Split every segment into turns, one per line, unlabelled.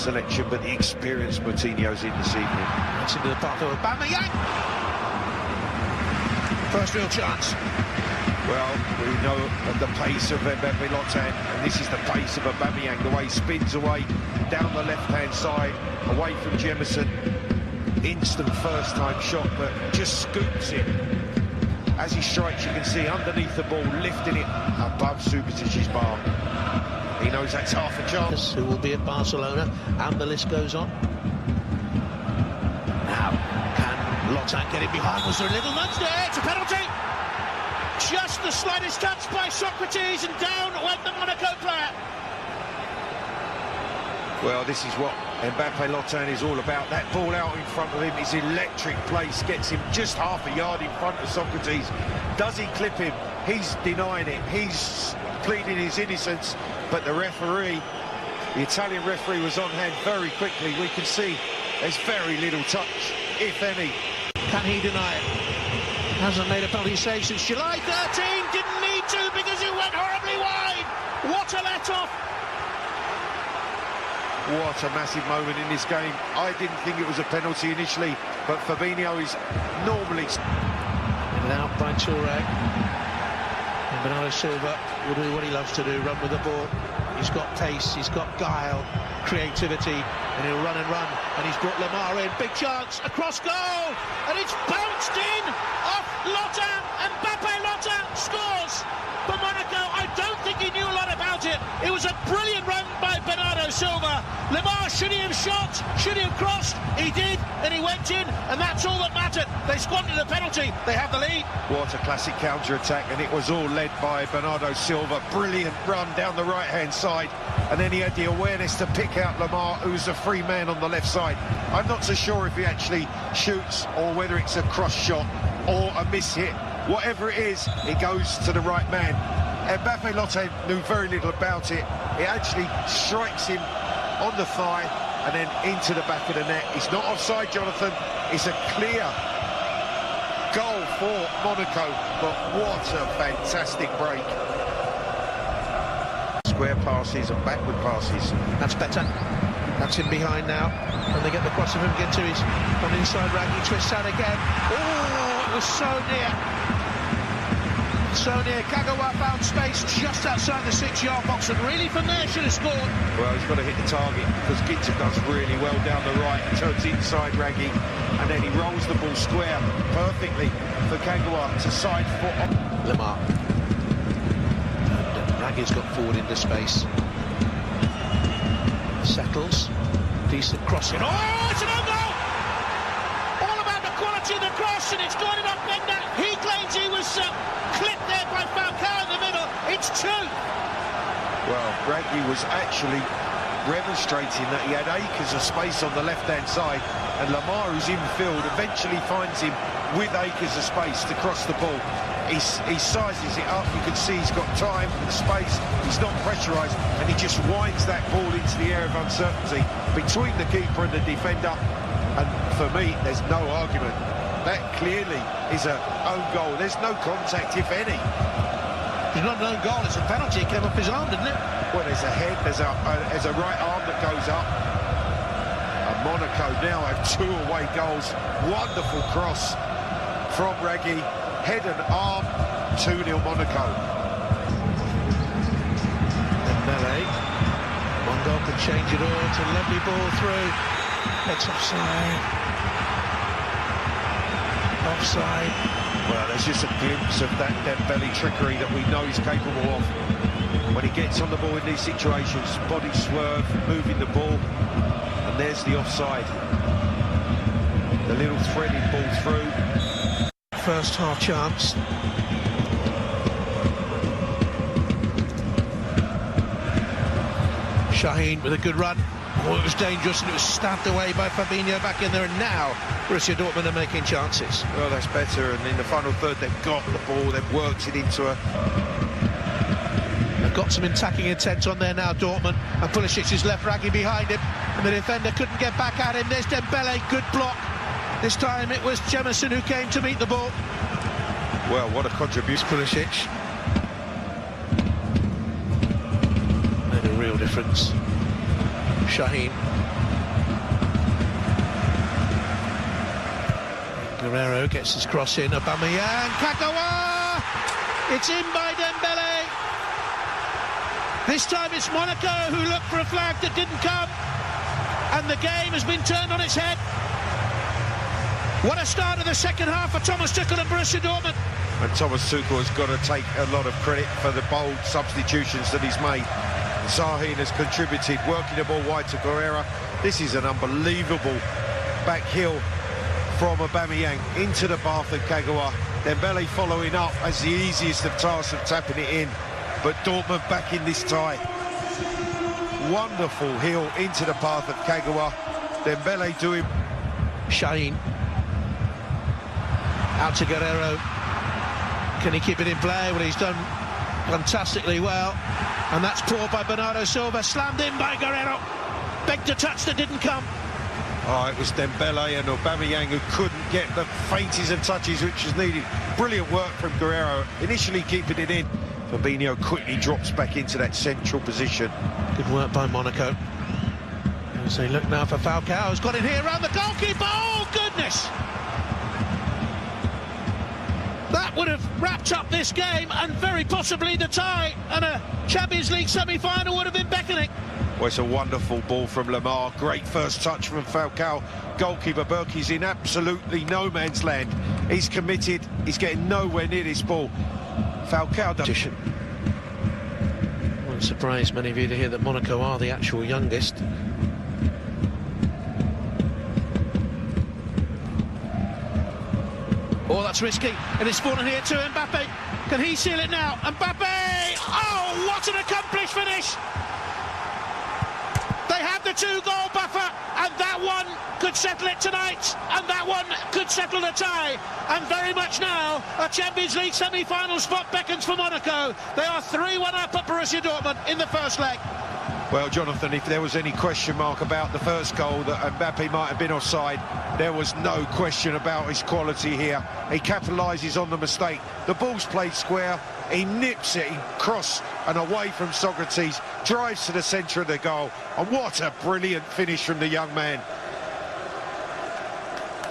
selection, but the experience Moutinho's in this evening.
That's into the path of Aubameyang. First real chance.
Well, we know at the pace of Mbappe, and this is the pace of Aubameyang, the way he spins away down the left-hand side, away from Jemison. Instant first-time shot, but just scoops it. As he strikes, you can see underneath the ball, lifting it above Subasic's bar. He knows that's half a chance.
Who will be at Barcelona, and the list goes on. Now, can Lotan get it behind? Was there a little nudge there? It's a penalty! Just the slightest touch by Socrates, and down went the Monaco player.
Well, this is what Mbappe Lotan is all about. That ball out in front of him, his electric place, gets him just half a yard in front of Socrates. Does he clip him? He's denying it. He's pleading his innocence, but the referee, the Italian referee, was on hand very quickly. We can see there's very little touch, if any.
Can he deny it? Hasn't made a penalty save since July 13. Didn't need to because it went horribly wide. What a let-off.
What a massive moment in this game. I didn't think it was a penalty initially, but Fabinho is normally...
In and out by Touré. And Bernardo Silva will do what he loves to do, run with the ball. He's got pace, he's got guile, creativity, and he'll run and run. And he's brought Lamar in. Big chance, across goal! And it's bounced in off Lotan, and Mbappe Lotan scores for Monaco. I don't think he knew a lot about it. It was a brilliant run by Bernardo Silva. Lamar, should he have shot? Should he have crossed? He did, and he went in, and that's all that mattered. They squandered the penalty. They have the lead.
What a classic counter-attack, and it was all led by Bernardo Silva. Brilliant run down the right-hand side, and then he had the awareness to pick out Lamar, who's a free man on the left side. I'm not so sure if he actually shoots or whether it's a cross shot or a miss hit. Whatever it is, it goes to the right man. Mbappe Lotan knew very little about it. It actually strikes him on the thigh and then into the back of the net. It's not offside, Jonathan. It's a clear goal for Monaco, but what a fantastic break. Square passes and backward passes.
That's better. That's him behind now. And they get the cross of him again to his on inside rag. He twists out again. Oh, it was so near. So near. Kagawa found space just outside the 6-yard box, and really from there should have scored.
Well, he's got to hit the target because Ginter does really well down the right, turns inside Raggy, and then he rolls the ball square perfectly for Kagawa to side foot on
Lamar. And Raggy's got forward into space. Settles. Decent crossing. Oh, it's an own goal! All about the quality of the cross, and it's gone it up Bender. He claims he was clipped there by Falcao in the middle. It's 2.
Well, Raggy was actually demonstrating that he had acres of space on the left-hand side, and Lamar, who's in field, eventually finds him with acres of space to cross the ball. He sizes it up. You can see he's got time and space. He's not pressurised, and he just winds that ball into the air of uncertainty between the keeper and the defender. And for me, there's no argument. That clearly is an own goal. There's no contact, if any.
It's not an own goal. It's a penalty. It came off his arm, didn't it?
Well, there's a head. There's a right arm that goes up. And Monaco now have 2 away goals. Wonderful cross from Raggy. Head and arm, 2-0 Monaco.
Dembélé. One goal can change it all. It's a lovely ball through. It's offside. Offside.
Well, there's just a glimpse of that Dembélé trickery that we know he's capable of. When he gets on the ball in these situations, body swerve, moving the ball, and there's the offside. The little threaded ball through.
First half chance. Shaheen with a good run. Oh, it was dangerous, and it was stabbed away by Fabinho back in there, and now Borussia Dortmund are making chances.
Well, that's better, and in the final third they've got the ball, they've worked it into a...
They've got some attacking intent on there now, Dortmund, and Pulisic is left Raggy behind him, and the defender couldn't get back at him. There's Dembélé, good block. This time it was Jemison who came to meet the ball.
Well, what a contribution.
Pulisic. Made a real difference. Shaheen. Guerrero gets his cross in. Aubameyang. Kagawa! It's in by Dembélé. This time it's Monaco who looked for a flag that didn't come. And the game has been turned on its head. What a start of the second half for Thomas Tuchel and Borussia Dortmund.
And Thomas Tuchel has got to take a lot of credit for the bold substitutions that he's made. Shaheen has contributed, working the ball wide to Guerrero. This is an unbelievable back heel from Aubameyang into the path of Kagawa. Dembélé following up as the easiest of tasks of tapping it in. But Dortmund back in this tie. Wonderful heel into the path of Kagawa. Dembélé doing...
Shaheen. Out to Guerrero. Can he keep it in play? Well, he's done fantastically well. And that's poor by Bernardo Silva. Slammed in by Guerrero. Begged a touch that didn't come.
Oh, it was Dembélé and Aubameyang who couldn't get the faintest of touches which was needed. Brilliant work from Guerrero, initially keeping it in. Fabinho quickly drops back into that central position.
Good work by Monaco. As they look now for Falcao, who's got in here around the goalkeeper. Oh, goodness! That would have wrapped up this game and very possibly the tie, and a Champions League semi-final would have been beckoning.
Well, it's a wonderful ball from Lamar. Great first touch from Falcao. Goalkeeper Berkey's in absolutely no man's land. He's committed. He's getting nowhere near this ball. Falcao does.
Won't surprise many of you to hear that Monaco are the actual youngest. Oh, that's risky. And it's fallen here to Mbappe. Can he seal it now? Mbappe! Oh, what an accomplished finish! They have the two-goal buffer, and that one could settle it tonight, and that one could settle the tie. And very much now, a Champions League semi-final spot beckons for Monaco. They are 3-1 up at Borussia Dortmund in the first leg.
Well, Jonathan, if there was any question mark about the first goal that Mbappe might have been offside, there was no question about his quality here. He capitalises on the mistake. The ball's played square. He nips it, he cross and away from Socrates, drives to the centre of the goal. And what a brilliant finish from the young man.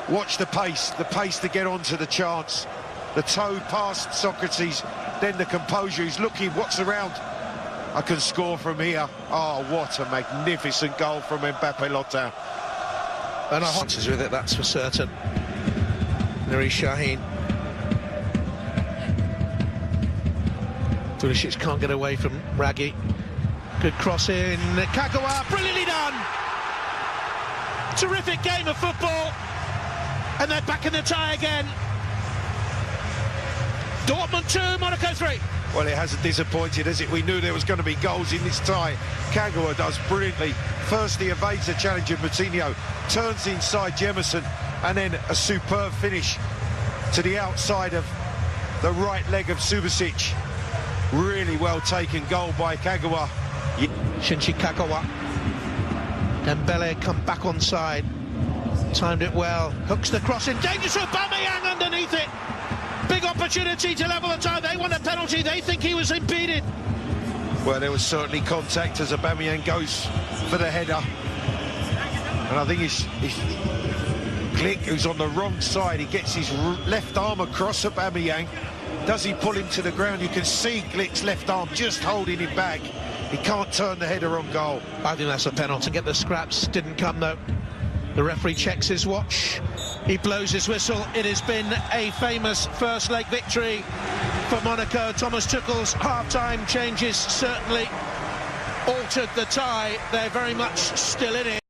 Watch the pace to get onto the chance. The toe past Socrates, then the composure. He's looking what's around. I can score from here. Oh, what a magnificent goal from Mbappe Lotin.
And our chances with it, that's for certain. There is Shaheen. Pulisic can't get away from Raggi. Good cross in. Kagawa, brilliantly done. Terrific game of football. And they're back in the tie again. Dortmund 2, Monaco 3.
Well, it hasn't disappointed, has it? We knew there was going to be goals in this tie. Kagawa does brilliantly. First, he evades the challenge of Moutinho, turns inside Jemison, and then a superb finish to the outside of the right leg of Subasic. Really well taken goal by Kagawa.
Shinji Kagawa. Dembélé come back on side. Timed it well. Hooks the cross in. Dangerous Aubameyang underneath it. Big opportunity to level the tie. They want a penalty. They think he was impeded.
Well, there was certainly contact as Aubameyang goes for the header. And I think it's Glick, who's on the wrong side. He gets his left arm across Aubameyang. Does he pull him to the ground? You can see Glick's left arm just holding him back. He can't turn the header on goal.
I think that's a penalty. Get the scraps. Didn't come, though. The referee checks his watch. He blows his whistle. It has been a famous first leg victory for Monaco. Thomas Tuchel's half-time changes certainly altered the tie. They're very much still in it.